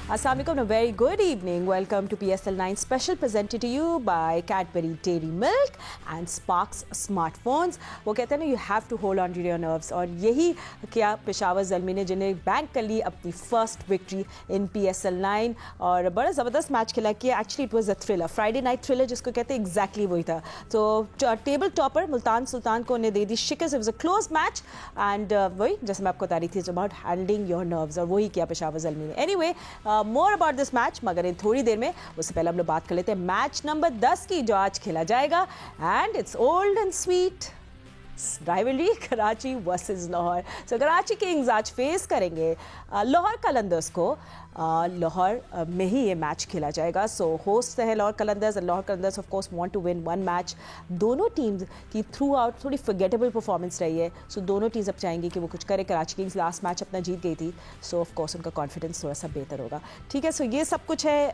Assalamu alaikum, a very good evening. Welcome to PSL 9 special presented to you by Cadbury Dairy Milk and Sparks Smartphones. वो कहते हैं ना, you have to hold on to your nerves. और यही क्या पेशावर ज़ल्मी ने जिन्हें bank कर ली अपनी फर्स्ट विक्ट्री इन PSL 9 और बड़ा ज़बरदस्त मैच खेला किया. Actually it was a thriller, Friday night thriller जिसको कहते हैं, एग्जैक्टली वही था. तो टेबल टॉपर मुल्तान सुल्तान को उन्हें दे दी शिकस्त. It was a close match and वही जैसे मैं आपको बता रही थी, it's about handling your nerves और वही किया पेशावर ज़ल्मी ने. Anyway, more about this match, मगर इन थोड़ी देर में. उससे पहले हम लोग बात कर लेते हैं मैच नंबर 10 की जो आज खेला जाएगा. And it's old and sweet rivalry, Karachi versus Lahore. So Karachi Kings आज फेस करेंगे लाहौर कलंदर्स को. लाहौर में ही ये मैच खेला जाएगा. सो होस्ट है Lahore Qalandars and Lahore Qalandars of course want to win one match. दोनों टीम्स की थ्रू आउट थोड़ी फॉरगेटेबल परफॉर्मेंस रही है. सो दोनों टीम्स अब चाहेंगी कि वो कुछ करे. कराची किंग्स लास्ट मैच अपना जीत गई थी, सो ऑफ कोर्स उनका कॉन्फिडेंस थोड़ा सा बेहतर होगा. ठीक है, सो ये सब कुछ है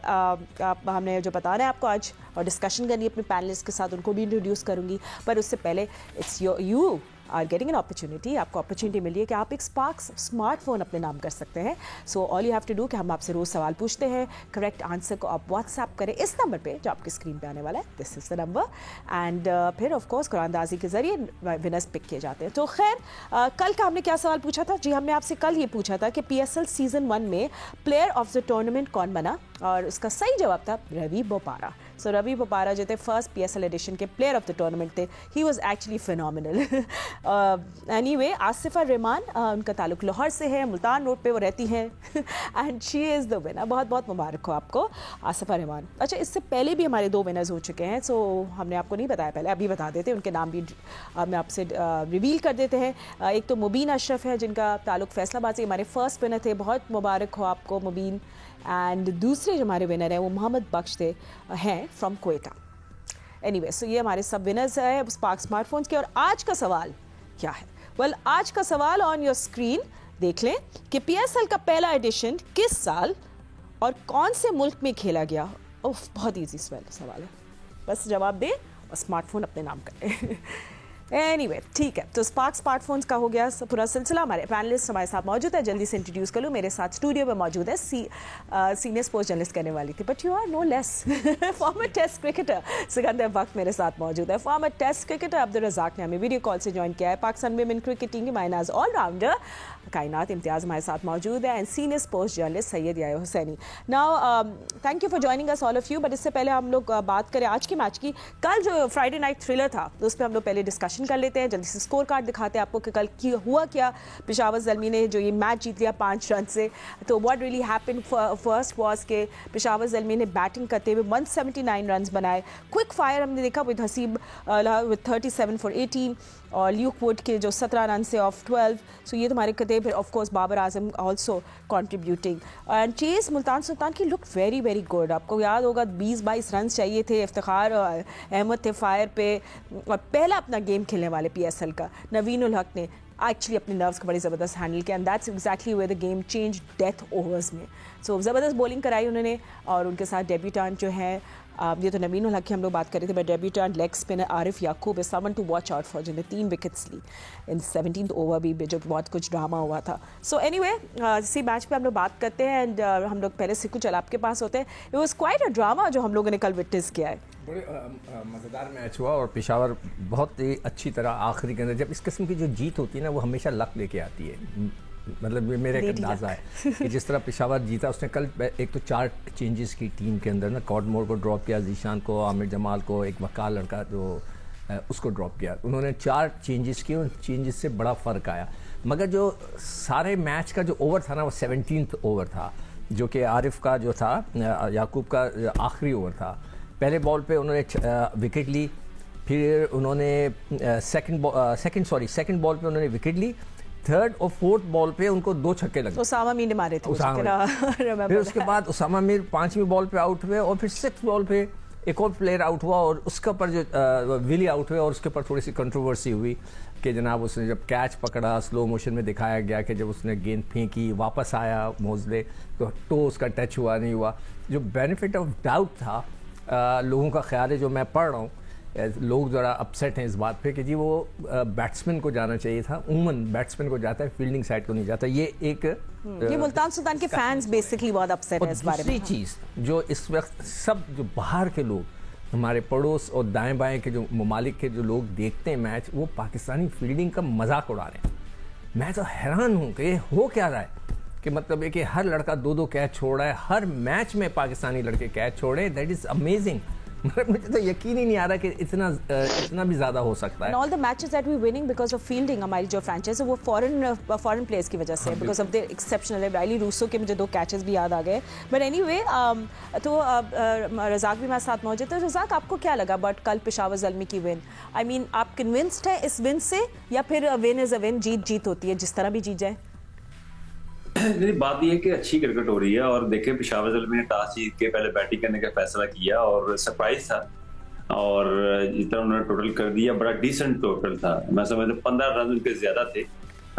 हमने जो बताना है आपको आज, और डिस्कशन करनी है अपने पैनलिस्ट के साथ, उनको भी इंट्रोड्यूस करूँगी. पर उससे पहले it's you are getting an opportunity. आपको अपॉर्चुनिटी मिली है कि आप एक स्पार्क्स स्मार्टफोन अपने नाम कर सकते हैं. So all you have to do कि हम आपसे रोज़ सवाल पूछते हैं, करेक्ट आंसर को आप व्हाट्सएप करें इस नंबर पे जो आपकी स्क्रीन पे आने वाला है. This is the number. And फिर ऑफ कोर्स कुरानदाजी के जरिए विनर्स पिक किए जाते हैं. तो खैर, कल का हमने क्या सवाल पूछा था? जी, हमने आपसे कल ये पूछा था कि PSL सीजन 1 में प्लेयर ऑफ द टूर्नामेंट कौन बना, और उसका सही जवाब था रवि बोपारा. सो रवि बोपारा जो थे फर्स्ट PSL एडिशन के प्लेयर ऑफ द टूर्नामेंट थे. He was actually phenomenal. Anyway, Asifa Rahman, उनका ताल्लुक लाहौर से है, मुल्तान रोड पे वो रहती हैं and she is the winner. बहुत बहुत मुबारक हो आपको आसिफा रहमान. अच्छा, इससे पहले भी हमारे 2 विनर्स हो चुके हैं. सो हमने आपको नहीं बताया पहले, अभी बता देते हैं. उनके नाम भी हम आपसे रिवील कर देते हैं. एक तो मुबीन अशरफ है जिनका ताल्लुक फैसलाबाद से, हमारे फर्स्ट विनर थे. बहुत मुबारक हो आपको मुबीन. एंड दूसरे जो हमारे विनर हैं वो मोहम्मद बख्श थे, हैं फ्रॉम क्वेटा. एनीवे, सो ये हमारे सब विनर्स हैं स्पार्क स्मार्टफोन्स के. और आज का सवाल क्या है? वेल, आज का सवाल ऑन योर स्क्रीन देख लें कि PSL का पहला एडिशन किस साल और कौन से मुल्क में खेला गया. ओह, बहुत ईजी सवाल है, बस जवाब दें और स्मार्टफोन अपने नाम करें. एनीवे, ठीक है. तो स्पार्क स्मार्टफोन्स का हो गया पूरा सिलसिला. हमारे पैनलिस्ट हमारे साथ मौजूद है, जल्दी से इंट्रोड्यूस कर लूँ. मेरे साथ स्टूडियो में मौजूद है सीनियर स्पोर्ट्स जर्नलिस्ट करने वाली थी, but you are no less former test cricketer Sikandar Bakht मेरे साथ मौजूद है. Former test cricketer Abdul Razzaq ने हमें वीडियो कॉल से ज्वाइन किया है. पाकिस्तान विमेन क्रिकेट टीम की मायनाज ऑलराउंडर कायनात इम्तियाज़ हमारे साथ मौजूद है, and senior sports journalist Syed Yahya Husaini. Now thank you for joining us all of you. But इससे पहले हम लोग बात करें आज के मैच की. कल जो फ्राइडे नाइट थ्रिलर था, तो उस पर हम लोग पहले डिस्कशन कर लेते हैं. जल्दी से स्कोर कार्ड दिखाते हैं आपको कि कल हुआ क्या. पेशावर ज़ल्मी ने जो ये मैच जीत लिया 5 रन से. तो what really happened first was के पेशावर ज़ल्मी ने बैटिंग करते हुए 179 रन बनाए. क्विक फायर हमने देखा विद हसीब विद 37 फॉर 18 और ल्यूक वुड के जो 17 रन से ऑफ 12. सो ये तुम्हारे कते. फिर of course Babar Azam also contributing. And chase Multan Sultan की लुक वेरी वेरी गुड. आपको याद होगा 20-22 रन चाहिए थे. इफ्तिखार अहमद थे फायर पे, और पहला अपना गेम खेलने वाले PSL का नवीन उल हक ने एक्चुअली अपने नर्व्स को बड़ी ज़बरदस्त हैंडल किया. And that's exactly where the game change death overs में. सो ज़बरदस्त बॉलिंग कराई उन्होंने. और उनके साथ डेब्यूटेंट जो है, ये तो नवीन उल हक की हम लोग बात कर रहे थे, but debutant leg spinner Arif Yaqoob is someone to watch out for, जिन्हें 3 विकेट्स ली इन 17th ओवर भी, जो बहुत कुछ ड्रामा हुआ था. सो एनीवे, इसी मैच पे हम लोग बात करते हैं. एंड हम लोग पहले से कुछ आपके पास होते हैं. It was quite a drama जो हम लोगों ने कल विटनेस किया है. बड़े मज़ेदार मैच हुआ और पेशावर बहुत ही अच्छी तरह आखिरी के अंदर, जब इस किस्म की जो जीत होती है ना, वो हमेशा लक लेके आती है. मतलब मेरा एक अंदाज़ा है कि जिस तरह पेशावर जीता, उसने कल एक तो 4 चेंजेस की टीम के अंदर ना. कॉडमोर को ड्रॉप किया, जीशान को, आमिर जमाल को, एक वकाल लड़का जो उसको ड्रॉप किया. उन्होंने 4 चेंजेस किए. उन चेंजेस से बड़ा फ़र्क आया. मगर जो सारे मैच का जो ओवर था ना, वो 17th ओवर था, जो कि आरिफ का जो था, याकूब का आखिरी ओवर था. पहले बॉल पे उन्होंने विकेट ली. फिर उन्होंने सेकंड बॉल पे उन्होंने विकेट ली. 3rd और 4th बॉल पे उनको 2 छक्के लगे. उसामा मीर ने मारे थे. फिर उसके बाद उसामा मीर 5वीं बॉल पे आउट हुए. और फिर 6th बॉल पे एक और प्लेयर आउट हुआ, और उसके ऊपर जो विली आउट हुए. और उसके ऊपर थोड़ी सी कंट्रोवर्सी हुई कि जनाब उसने जब कैच पकड़ा, स्लो मोशन में दिखाया गया कि जब उसने गेंद फेंकी, वापस आया मोजले, तो टो उसका टच हुआ नहीं हुआ. जो बेनिफिट ऑफ डाउट था, लोगों का ख्याल है, जो मैं पढ़ रहा हूँ, लोग ज़रा अपसेट हैं इस बात पे कि जी वो बैट्समैन को जाना चाहिए था, उमन बैट्समैन को जाता है, फील्डिंग साइड को नहीं जाता। ये एक ये मुल्तान सुल्तान के फैंस बेसिकली बहुत अपसेट हैं इस बारे में। दूसरी चीज़ जो इस वक्त सब जो बाहर के लोग, हमारे पड़ोस और दाएं बाएं के जो ममालिक के जो लोग देखते हैं मैच, वो पाकिस्तानी फील्डिंग का मजाक उड़ा रहे हैं। मैं तो हैरान हूँ कि ये हो क्या रहा है कि मतलब है कि हर लड़का 2-2 कैच छोड़ रहा है, हर मैच में पाकिस्तानी लड़के कैच छोड़े। That is amazing. मुझे तो यकीन ही नहीं आ रहा कि इतना भी ज़्यादा हो सकता है। All the matches that we winning because of fielding, हमारी जो फ्रेंचाइज है वो फॉरेन प्लेयर्स की वजह से, because of the exceptional Rilee Rossouw के मुझे 2 कैचेस भी याद आ गए। बट एनीवे, तो रज़ाक भी मेरे साथ मौजूद है। रज़ाक, आपको क्या लगा बट कल पेशावर ज़ल्मी की विन? आई मीन, आप कन्विंस्ड हैं इस विन से, या फिर विन इज़ अ विन, जीत होती है जिस तरह भी जीत जाए? मेरी बात यह है कि अच्छी क्रिकेट हो रही है, और देखें पेशावर ज़ल्मी ने टॉस जीत के पहले बैटिंग करने का फैसला किया और सरप्राइज था, और जितना उन्होंने टोटल कर दिया बड़ा डिसेंट टोटल था। मैं समझता 15 रन उनके ज्यादा थे,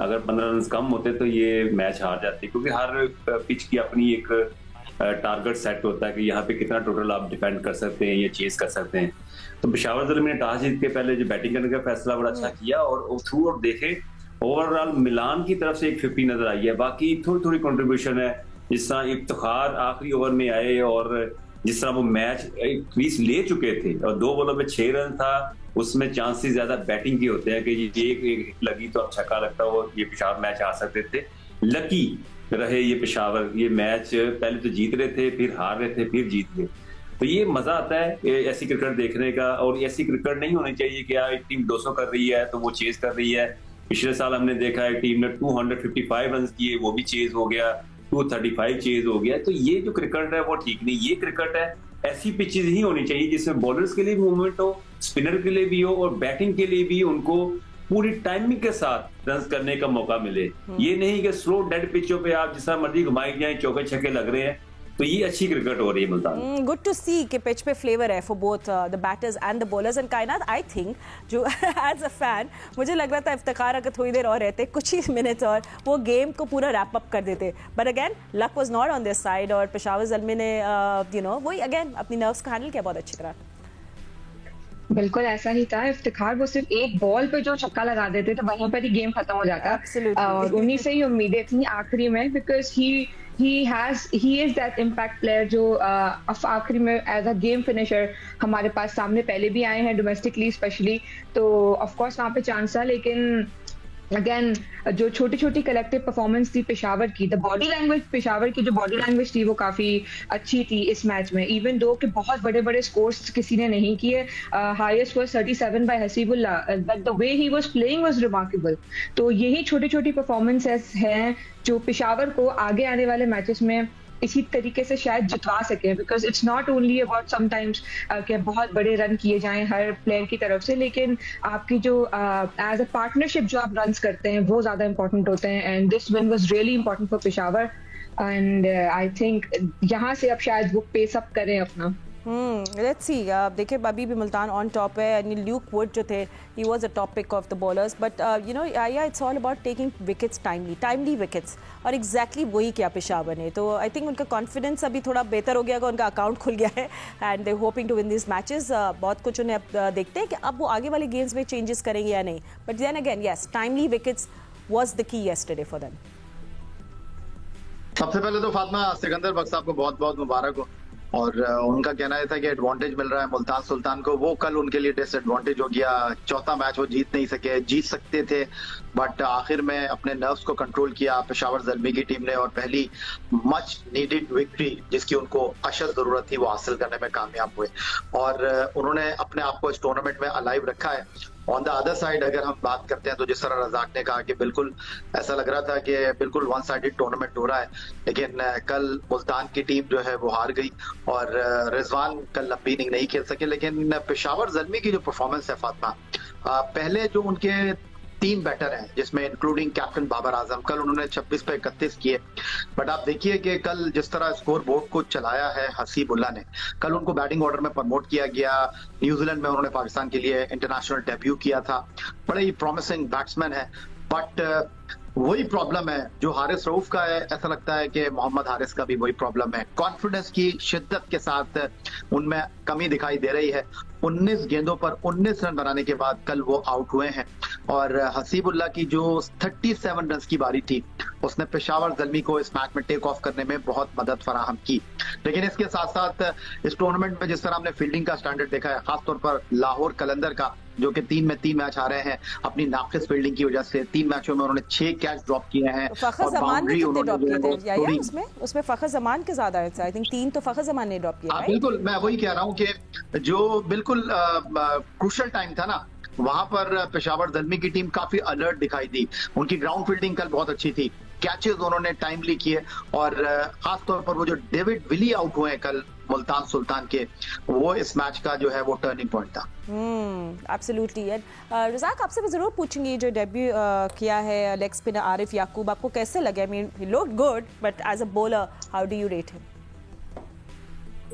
अगर 15 रन कम होते तो ये मैच हार जाते, क्योंकि हर पिच की अपनी एक टारगेट सेट होता है कि यहाँ पे कितना टोटल आप डिफेंड कर सकते हैं या चेस कर सकते हैं। तो पेशावर ज़ल्मी ने टॉस जीत के पहले जो बैटिंग करने का फैसला बड़ा अच्छा किया, और थ्रू और देखे ओवरऑल मिलान की तरफ से एक 50 नजर आई है। बाकी थोड़ी थोड़ी कंट्रीब्यूशन है, जिस तरह इफ्तिखार आखिरी ओवर में आए और जिस तरह वो मैच क्रीज ले चुके थे और 2 बॉलों में 6 रन था, उसमें चांसेस ज्यादा बैटिंग के होते हैं कि ये एक लगी तो अब छक्का लगता वो ये पेशावर मैच आ सकते थे। लकी रहे ये पेशावर, ये मैच पहले तो जीत रहे थे, फिर हार रहे थे, फिर जीत गए। तो ये मजा आता है ऐसी क्रिकेट देखने का, और ऐसी क्रिकेट नहीं होनी चाहिए कि यार टीम 200 कर रही है तो वो चेज कर रही है। पिछले साल हमने देखा है टीम ने 255 रन किए, वो भी चेज हो गया, 235 चेज हो गया। तो ये जो क्रिकेट है वो ठीक नहीं। ये क्रिकेट है, ऐसी पिचेज ही होनी चाहिए जिसमें बॉलर्स के लिए भी मूवमेंट हो, स्पिनर के लिए भी हो, और बैटिंग के लिए भी उनको पूरी टाइमिंग के साथ रन करने का मौका मिले। ये नहीं कि स्लो डेड पिचों पे आप जिस तरह मर्जी घुमाई जाए, चौके छक्के लग रहे हैं। तो ये अच्छी क्रिकेट हो रही है मुल्तान। गुड टू सी कि पिच पे फ्लेवर है for both the batters and the bowlers. And कायनात, आई थिंक जो एज अ फैन मुझे लग रहा था इफ्तिखार अगर थोड़ी देर और रहते, कुछ ही मिनट्स और, वो गेम को पूरा रैप अप कर देते। But again luck was not on this side, और पेशावर ज़ल्मी ने वही अगेन अपनी नर्व्स को हैंडल किया बहुत अच्छी तरह। बिल्कुल ऐसा ही था। इफ्तिखार वो सिर्फ एक बॉल पे जो छक्का लगा देते थे वहीं पर ही गेम खत्म हो जाता, और उन्हीं से ही उम्मीदें थी आखिरी में, because he is that impact player जो आखिरी में एज अ गेम फिनिशर हमारे पास सामने पहले भी आए हैं डोमेस्टिकली स्पेशली। तो ऑफ कोर्स वहाँ पे चांस था, लेकिन अगेन जो छोटी छोटी कलेक्टिव परफॉर्मेंस थी पेशावर की, द बॉडी लैंग्वेज, पेशावर की जो बॉडी लैंग्वेज थी वो काफी अच्छी थी इस मैच में। इवन दो कि बहुत बड़े बड़े स्कोर्स किसी ने नहीं किए, highest was 37 by Hasibullah, but the way he was playing was remarkable. तो यही छोटी छोटी परफॉर्मेंसेस हैं जो पेशावर को आगे आने वाले मैचेस में इसी तरीके से शायद जितवा सके, because it's not only about sometimes कि बहुत बड़े रन किए जाएं हर प्लेयर की तरफ से, लेकिन आपकी जो एज अ पार्टनरशिप जो आप रन्स करते हैं वो ज्यादा इंपॉर्टेंट होते हैं। And this win was really important for Peshawar, and I think यहाँ से अब शायद वो पेस अप करें अपना। Let's see. देखिए अभी भी मुल्तान ऑन टॉप है, यानी ल्यूक वुड जो थे he was a top pick of the bowlers, but you know yeah it's all about taking wickets timely wickets, और एग्जैक्टली वही किया पेशावर ने। तो आई थिंक उनका कॉन्फिडेंस अभी थोड़ा बेहतर हो गया, उनका अकाउंट खुल गया है, and they hoping to win this matches. बहुत कुछ उन्हें अब देखते हैं कि अब वो आगे वाले गेम्स में चेंजेस करेंगे या नहीं, but then again yes, timely wickets was the key yesterday for them. सबसे पहले तो फातिमा सिकंदर बख्श साहब को बहुत बहुत मुबारक हो, और उनका कहना यह था कि एडवांटेज मिल रहा है मुल्तान सुल्तान को, वो कल उनके लिए डिसएडवांटेज हो गया। चौथा मैच वो जीत नहीं सके, जीत सकते थे बट आखिर में अपने नर्व्स को कंट्रोल किया पेशावर ज़ल्मी की टीम ने, और पहली मच नीडेड विक्ट्री जिसकी उनको अशद जरूरत थी वो हासिल करने में कामयाब हुए, और उन्होंने अपने आप को इस टूर्नामेंट में अलाइव रखा है। ऑन द अदर साइड अगर हम बात करते हैं तो जिस तरह रज़ाक ने कहा कि बिल्कुल ऐसा लग रहा था कि बिल्कुल वन साइडेड टूर्नामेंट हो रहा है, लेकिन कल मुल्तान की टीम जो है वो हार गई और रिजवान कल लंबी इनिंग नहीं खेल सके। लेकिन पेशावर ज़ल्मी की जो परफॉर्मेंस है फातिमा, पहले जो उनके 3 बैटर हैं जिसमें इंक्लूडिंग कैप्टन बाबर आजम, कल उन्होंने 26 पे 31 किए, बट आप देखिए कि कल जिस तरह स्कोर बोर्ड को चलाया है हसीबुल्लाह ने, कल उनको बैटिंग ऑर्डर में प्रमोट किया गया। न्यूजीलैंड में उन्होंने पाकिस्तान के लिए इंटरनेशनल डेब्यू किया था, बड़े ही प्रॉमिसिंग बैट्समैन है, बट वही प्रॉब्लम है जो हारिस रऊफ का है, ऐसा लगता है कि मोहम्मद हारिस का भी वही प्रॉब्लम है। कॉन्फिडेंस की शिद्दत के साथ उनमें कमी दिखाई दे रही है। 19 गेंदों पर 19 रन बनाने के बाद कल वो आउट हुए हैं और हसीबुल्लाह की जो 37 रन की बारी थी उसने पेशावर ज़ल्मी को इस मैच में टेक ऑफ करने में बहुत मदद फराहम की। लेकिन इसके साथ साथ इस टूर्नामेंट में जिस तरह हमने फील्डिंग का स्टैंडर्ड देखा है, खासतौर पर लाहौर कलंदर का, जो कि 3 में 3 मैच आ रहे हैं अपनी नाकिस फील्डिंग की वजह से। 3 मैचों में उन्होंने 6 कैच ड्रॉप किए हैं फखर जमान ने कितने ड्रॉप किए थे उसमें फखर जमान के ज्यादा है, आई थिंक 3 तो फखर जमान ने ड्रॉप किया। बिल्कुल, मैं वही कह रहा हूँ कि जो बिल्कुल क्रूशियल टाइम था ना, वहां पर पेशावर ज़ल्मी की टीम काफी अलर्ट दिखाई दी। उनकी ग्राउंड फील्डिंग कल बहुत अच्छी थी, कैचेस उन्होंने टाइमली किए और खासतौर पर वो जो डेविड विली आउट हुए कल मुल्तान सुल्तान के, वो इस मैच का जो है वो टर्निंग पॉइंट था। एब्सोल्युटली। रज़ाक, आपसे मैं जरूर पूछूंगी जो डेब्यू किया है लेग स्पिनर आरिफ याकूब, आपको कैसे लगे? I mean he looked good but as a bowler how do you rate him?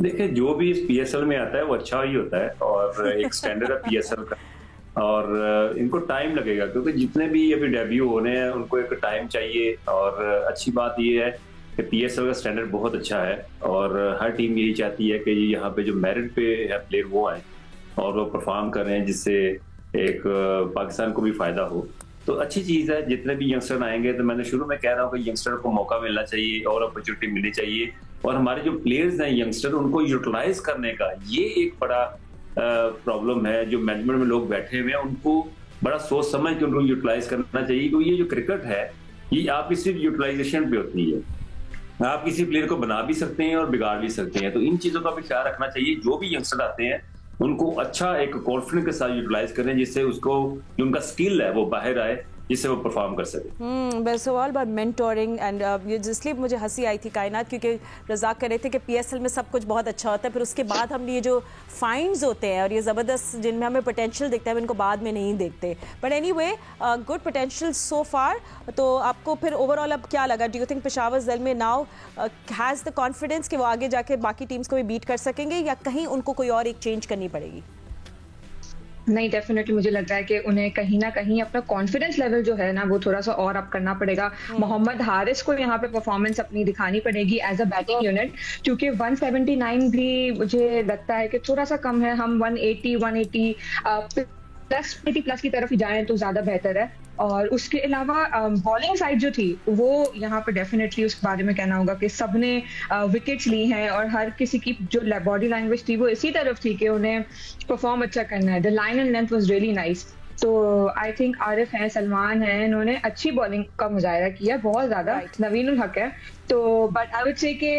देखिए, जो भी इस पीएसएल में आता है वो अच्छा ही होता है और एक स्टैंडर्ड है पीएसएल का, और इनको टाइम लगेगा क्योंकि जितने भी अभी डेब्यू होने हैं उनको एक टाइम चाहिए। और अच्छी बात ये है कि पीएसएल का स्टैंडर्ड बहुत अच्छा है और हर टीम यही चाहती है कि यहाँ पे जो मेरिट पे है प्लेयर वो आए और वो परफॉर्म कर रहे हैं जिससे एक पाकिस्तान को भी फायदा हो। तो अच्छी चीज़ है, जितने भी यंगस्टर आएंगे, तो मैंने शुरू में कह रहा हूँ कि यंगस्टर को मौका मिलना चाहिए और अपॉर्चुनिटी मिलनी चाहिए, और हमारे जो प्लेयर्स हैं यंगस्टर उनको यूटिलाइज करने का ये एक बड़ा प्रॉब्लम है। जो मैनेजमेंट में लोग बैठे हुए हैं उनको बड़ा सोच समझ के उनको यूटिलाइज करना चाहिए, क्योंकि ये जो क्रिकेट है ये आपकी सिर्फ यूटिलाइजेशन पे होती है। आप किसी प्लेयर को बना भी सकते हैं और बिगाड़ भी सकते हैं, तो इन चीजों का भी ख्याल रखना चाहिए। जो भी यंगस्टर आते हैं उनको अच्छा एक कॉन्फिडेंस के साथ यूटिलाइज करें, जिससे उसको जो उनका स्किल है वो बाहर आए, जिससे वो परफॉर्म कर सके। बस ऑल अबाउट मेंटोरिंग एंड इसलिए मुझे हंसी आई थी कायनात, क्योंकि रज़ाक कह रहे थे कि पीएसएल में सब कुछ बहुत अच्छा होता है, फिर उसके बाद हम ये जो फाइंड्स होते हैं और ये ज़बरदस्त जिनमें हमें पोटेंशियल दिखता है इनको बाद में नहीं देखते। But anyway, good potential so far. तो आपको फिर ओवरऑल अब क्या लगा? Do you think Peshawar Zalmi now has the confidence कि वो आगे जाके बाकी टीम्स को भी बीट कर सकेंगे, या कहीं उनको कोई और एक चेंज करनी पड़ेगी? नहीं, डेफिनेटली मुझे लगता है कि उन्हें कहीं ना कहीं अपना कॉन्फिडेंस लेवल जो है ना वो थोड़ा सा और अप करना पड़ेगा। मोहम्मद हारिस को यहाँ पे परफॉर्मेंस अपनी दिखानी पड़ेगी एज अ बैटिंग यूनिट, क्योंकि 179 भी मुझे लगता है कि थोड़ा सा कम है। हम 180 प्लस 80 प्लस की तरफ ही जाएं तो ज्यादा बेहतर है। और उसके अलावा बॉलिंग साइड जो थी वो यहाँ पे डेफिनेटली उसके बारे में कहना होगा कि सबने विकेट्स ली हैं और हर किसी की जो बॉडी लैंग्वेज थी वो इसी तरफ थी कि उन्हें परफॉर्म अच्छा करना है। The line and length was really nice. तो आई थिंक आरिफ हैं, सलमान हैं, इन्होंने अच्छी बॉलिंग का मुजाहिरा किया, बहुत ज्यादा। नवीन उल हक है तो बट आई वुड से कि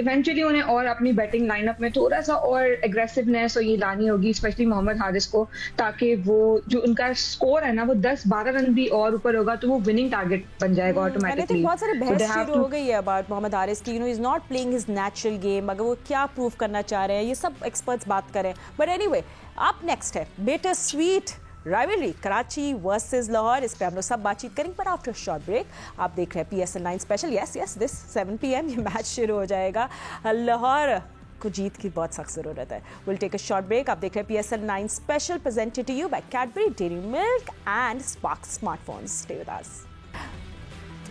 इवेंचुअली उन्हें और अपनी बैटिंग लाइनअप में थोड़ा सा और एग्रेसिवनेस और ये लानी होगी, स्पेशली मोहम्मद हारिस को, ताकि वो जो उनका स्कोर है ना वो 10-12 रन भी और ऊपर होगा तो वो विनिंग टारगेट बन जाएगा ऑटोमेटिकली। बहुत सारे बहस शुरू हो गई है अबाउट मोहम्मद हारिस की, you know, is not playing his natural game, अगर वो क्या प्रूव करना चाह रहे हैं ये सब एक्सपर्ट्स बात करें। बट एनीवे, अप नेक्स्ट है bitter sweet rivalry Karachi versus Lahore. इस पे हम लोग सब बातचीत करेंगे, पर आफ्टर शॉर्ट ब्रेक। आप देख रहे हैं PSL 9 special. Yes this 7 PM ये मैच शुरू हो जाएगा। लाहौर को जीत की बहुत सख्त जरूरत है। Will take a short break. आप देख रहे हैं PSL 9 special presented to you by Cadbury Dairy Milk and Sparx smartphones. Stay with us.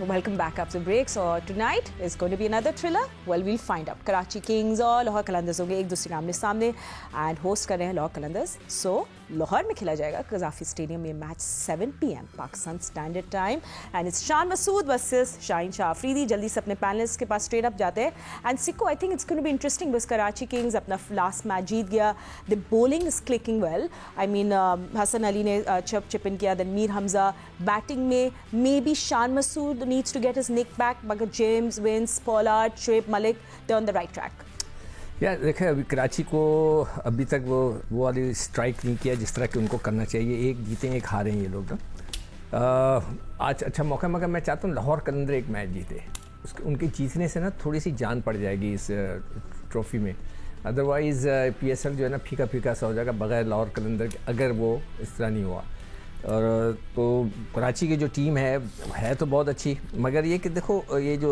Welcome back after break. So tonight is going to be another thriller. Well, we'll find out. Karachi Kings और लाहौर कलंदर्स होंगे एक दूसरे के आमने सामने and host कर रहे हैं लाहौर कलंदर्स। सो लाहौर में खेला जाएगा कज़ाफी स्टेडियम में match 7 PM Pakistan standard time and it's Shan Masood versus Shaheen Shah Afridi. जल्दी से अपने पैनलिस्ट के पास स्ट्रेट अप जाते हैं। एंड सिक्को, I think it's going to be interesting because Karachi Kings अपना लास्ट मैच जीत गया। The bowling is clicking well. I mean Hasan Ali ने चिप इन किया, देन मीर हमजा। बैटिंग में maybe Shan Masood needs to get his nick back, मगर James Vince, Pollard, Shoaib Malik, they're on the right track. यार देखिए, अभी कराची को अभी तक वो वाली स्ट्राइक नहीं किया जिस तरह कि उनको करना चाहिए। एक जीते एक हारे ये लोग ना। आज अच्छा मौका, मगर मैं चाहता हूँ लाहौर कलंदर एक मैच जीते। उसके उनके जीतने से ना थोड़ी सी जान पड़ जाएगी इस ट्रॉफी में। अदरवाइज़ PSL जो है ना फीका फीका सा हो जाएगा बगैर लाहौर कलंदर के, अगर वो इस तरह नहीं हुआ। और तो कराची की जो टीम है तो बहुत अच्छी, मगर ये कि देखो ये जो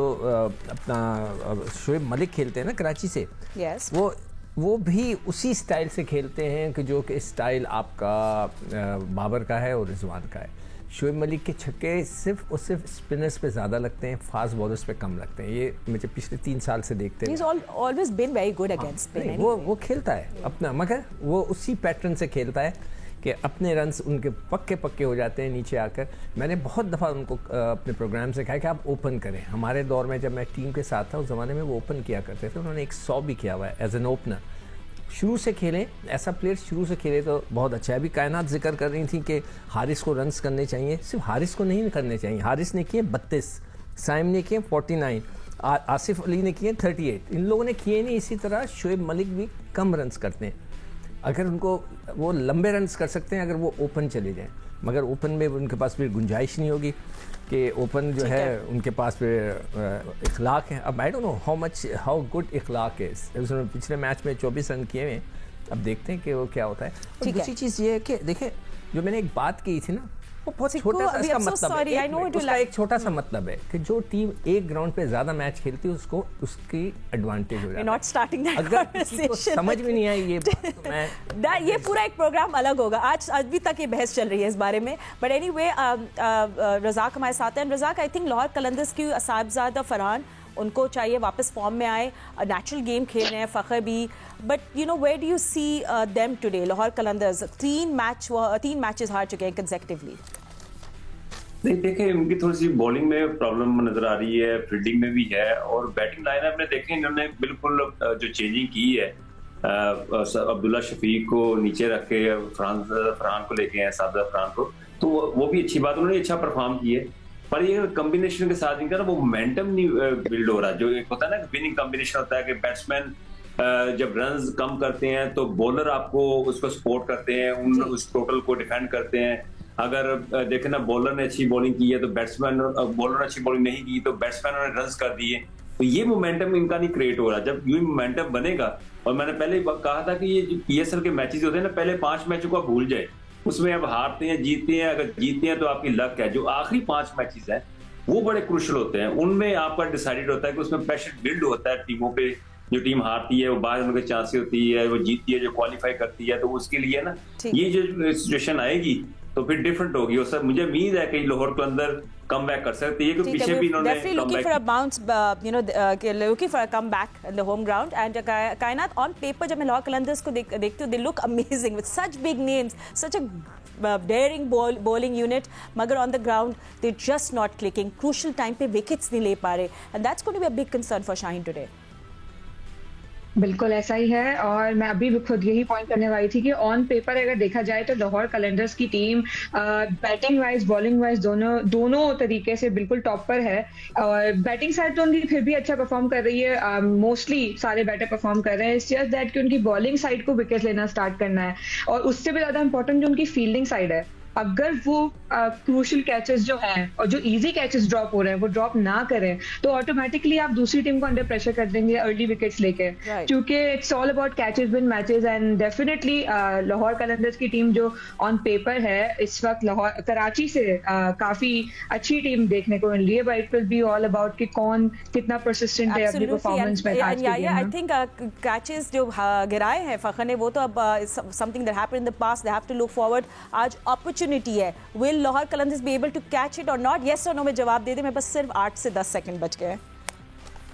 अपना शुएब मलिक खेलते हैं ना कराची से, yes. वो भी उसी स्टाइल से खेलते हैं कि जो कि स्टाइल आपका बाबर का है और रिजवान का है। शोएब मलिक के छक्के सिर्फ और सिर्फ स्पिनर्स पे ज़्यादा लगते हैं, फास्ट बॉलर्स पे कम लगते हैं। ये मुझे पिछले 3 साल से देखते हैं। He's always been very good against spin. वो खेलता है अपना, मगर वो उसी पैटर्न से खेलता है कि अपने रन्स उनके पक्के हो जाते हैं नीचे आकर। मैंने बहुत दफ़ा उनको अपने प्रोग्राम से कहा कि आप ओपन करें। हमारे दौर में जब मैं टीम के साथ था उस ज़माने में वो ओपन किया करते थे। उन्होंने 100 भी किया हुआ है एज एन ओपनर। शुरू से खेलें, ऐसा प्लेयर शुरू से खेले तो बहुत अच्छा है। अभी कायनात जिक्र कर रही थी कि हारिस को रन्स करने चाहिए, सिर्फ हारिस को नहीं करने चाहिए। हारिस ने किए 32, साइम ने किए 49, आसिफ अली ने किए 38। इन लोगों ने किए नहीं। इसी तरह शोएब मलिक भी कम रन्स करते हैं। अगर उनको वो लंबे रन्स कर सकते हैं अगर वो ओपन चले जाएं, मगर ओपन में उनके पास फिर गुंजाइश नहीं होगी कि ओपन जो है उनके पास फिर इखलाक है। अब I don't know how good Ikhlaq है। उसने पिछले मैच में 24 रन किए हैं। अब देखते हैं कि वो क्या होता है। और दूसरी चीज़ ये है कि देखिए, जो मैंने एक बात की थी ना, वो बहुत छोटा सा इसका मतलब है। उसका एक छोटा सा मतलब है कि जो टीम एक ग्राउंड पे ज्यादा मैच खेलती है उसको उसकी एडवांटेज हो जाता है। अगर किसी को समझ में नहीं आई ये बात तो मैं ये पूरा एक प्रोग्राम अलग होगा। आज अभी तक ये बहस चल रही है इस बारे में। बट एनीवे, रज़ाक हमारे साथ हैं। रज़ाक, आई थिंक लाहौर कलंदर्स की साहिबजादा फरहान, उनको चाहिए वापस फॉर्म में आए, नेचुरल गेम खेल रहे हैं, फ़खर भी। But you know, where do you see them today? Lahore Qalandars 3 matches हार चुके हैं कंसेक्टिवली। नहीं, देखिए, उनकी थोड़ी सी बॉलिंग में प्रॉब्लम नजर आ रही है, फील्डिंग में भी है, और बैटिंग लाइनअप में देखें इन्होंने बिल्कुल जो चेंजिंग की है। अब्दुल्ला शफीक को नीचे रख के फरहान को लेके आए, सादा फरहान को, तो वो भी अच्छी बात, उन्होंने अच्छा परफॉर्म किए। पर ये कॉम्बिनेशन के साथ इनका ना वो मोमेंटम नहीं बिल्ड हो रहा। जो एक होता है ना विनिंग कॉम्बिनेशन होता है कि बैट्समैन जब रन्स कम करते हैं तो बॉलर आपको उसको सपोर्ट करते हैं, उस टोटल को डिफेंड करते हैं। अगर देखें ना, बॉलर ने अच्छी बॉलिंग की है तो बॉलर ने अच्छी बॉलिंग नहीं की तो बैट्समैन ने रन्स कर दिए, तो ये मोमेंटम इनका नहीं क्रिएट हो रहा। जब ये मोमेंटम बनेगा, और मैंने पहले कहा था कि ये जो PSL के मैचेस होते हैं ना, पहले 5 मैचों को आप भूल जाए, उसमें अब हारते हैं जीतते हैं, अगर जीतते हैं तो आपकी लक है। जो आखिरी 5 मैचेस हैं वो बड़े क्रूशियल होते हैं, उनमें आपका डिसाइडेड होता है कि उसमें प्रेशर बिल्ड होता है टीमों पे। जो टीम हारती है वो बाहर होने के चांसेस होती है, वो जीतती है जो क्वालिफाई करती है, तो उसके लिए ना ये जो सिचुएशन आएगी तो फिर डिफरेंट होगी। और सर मुझे उम्मीद है कि लाहौर के अंदर कम बैक कर सकती है, क्योंकि पीछे भी इन्होंने looking for a bounce, looking for a comeback at the home ground. And कायनात, on paper जब मैं लाहौर कलंदर्स को देखती हूँ, they look amazing with such big names, such a daring bowling unit, मगर on the ground they're just not clicking. Crucial time पे wickets नहीं ले पा रहे, and that's going to be a big concern for Shaheen today. बिल्कुल ऐसा ही है, और मैं अभी भी खुद यही पॉइंट करने वाली थी कि ऑन पेपर अगर देखा जाए तो लाहौर कलंदर्स की team batting wise bowling wise दोनों तरीके से बिल्कुल टॉप पर है। और बैटिंग साइड तो उनकी फिर भी अच्छा परफॉर्म कर रही है, मोस्टली सारे बैटर परफॉर्म कर रहे हैं। इट्स जस्ट दैट कि उनकी बॉलिंग साइड को विकेट लेना स्टार्ट करना है, और उससे भी ज्यादा इंपॉर्टेंट जो उनकी फील्डिंग साइड है। अगर वो क्रूशियल कैचेस जो हैं और जो इजी कैचेस ड्रॉप हो रहे हैं वो ड्रॉप ना करें तो ऑटोमेटिकली आप दूसरी टीम को अंडर प्रेशर कर देंगे अर्ली विकेट्स लेके, क्योंकि it's all about catches win matches. And definitely Lahore Qalandars की टीम जो ऑन पेपर है इस वक्त लाहौर कराची से काफी अच्छी टीम देखने को मिल रही है, but it will be all about कि कौन कितना परसिस्टेंट है अपनी परफॉर्मेंस में। आई थिंक कैचेस जो गिराए हैं फखर ने, वो तो अब something that happened in the past, they have to look forward. आज अपॉर्चुनिटी है, will Lahore Qalandars be able to catch it और नॉट? यस और नो में जवाब दे दे। मैं बस सिर्फ 8 से 10 सेकंड बच गए।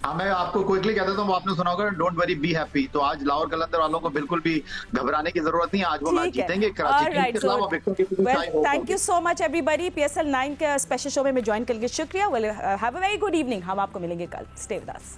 हाँ, मैं आपको क्विकली कहता हूँ, आपने सुना होगा डोंट वरी बी हैप्पी। तो आज लाहौर कलंदर वालों को बिल्कुल भी घबराने की जरूरत नहीं है, आज वो मैच जीतेंगे। Thank you so much everybody. PSL 9 के स्पेशल शो में ज्वाइन करके शुक्रिया। Well have a very good evening. हम आपको मिलेंगे कल। Stay with us.